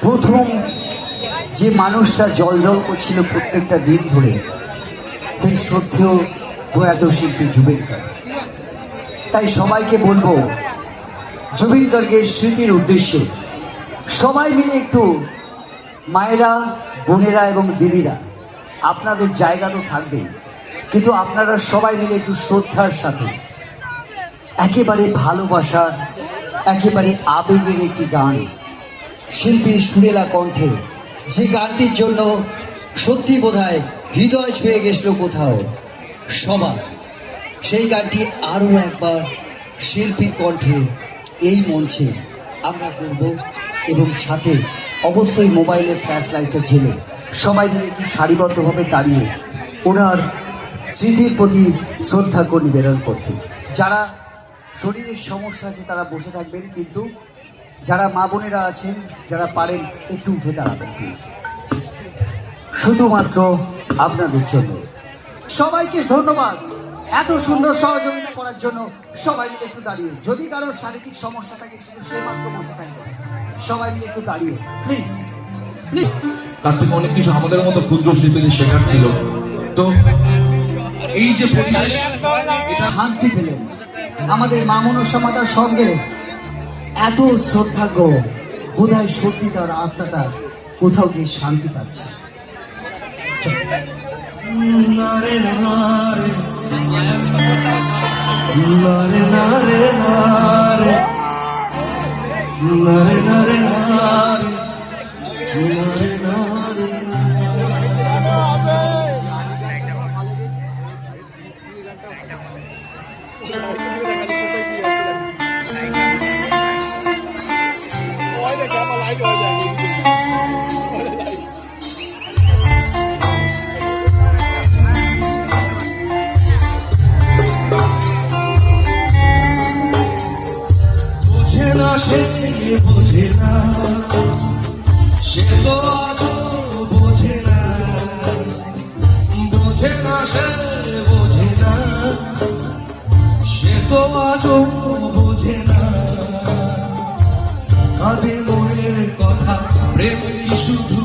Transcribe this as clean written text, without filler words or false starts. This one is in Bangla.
প্রথম যে মানুষটা জল করছিল প্রত্যেকটা দিন ধরে, সেই শ্রদ্ধেয় প্রয়াত শিল্পী জুবিন গার্গ। তাই সবাইকে বলবো, জুবিন গার্গের স্মৃতির উদ্দেশ্যে সবাই মিলে একটু, মায়েরা, বোনেরা এবং দিদিরা, আপনাদের জায়গা তো থাকবেই, কিন্তু আপনারা সবাই মিলে একটু শ্রদ্ধার সাথে, একেবারে ভালোবাসার, একেবারে আবেগের একটি গান, শিল্পীর সুরেলা কণ্ঠে, যে গানটির জন্য সত্যি বোধহয় হৃদয় ছুঁয়ে গেছিল কোথাও সবার, সেই গানটি আরও একবার শিল্পীর কণ্ঠে এই মঞ্চে আমরা করব। এবং সাথে অবশ্যই মোবাইলের ফ্ল্যাশ লাইটটা জ্বেলে সবাই মিলে একটু সারিবদ্ধভাবে দাঁড়িয়ে ওনার স্মৃতির প্রতি শ্রদ্ধা নিবেদন করতে। যারা শরীরের সমস্যা আছে তারা বসে থাকবেন, কিন্তু যারা মা বোনেরা আছেন, যারা পারেন একটু উঠে দাঁড়াবেন প্লিজ, শুধুমাত্র আপনাদের জন্য। সবাইকে ধন্যবাদ এত সুন্দর সহযোগিতা করার জন্য। সবাই মিলে একটু দাঁড়িয়ে, যদি কারোর শারীরিক সমস্যা থাকে শুধু সে মাত্র বসে থাকবে, সবাই মিলে একটু দাঁড়িয়ে প্লিজ। তার থেকে অনেক কিছু আমাদের মতো ক্ষুদ্র শিল্পীদের শেখার ছিল। তো এই যে পরিবেশ, এটা শান্তি পেলেন আমাদের মা মনসা মাতার সঙ্গে এত শ্রদ্ধাজ্ঞ, বোধহয় সত্যি তার আত্মাটা কোথাও গিয়ে শান্তি পাচ্ছে। নারে নারে নারে নারে নারে নারে নারে নারে নারে সে বোঝে না, সে তো আজও বোঝে না, বোঝে না সে বোঝে না, সে তো আজও বোঝে না। কাঁদে মনের কথা, প্রেম কি শুধু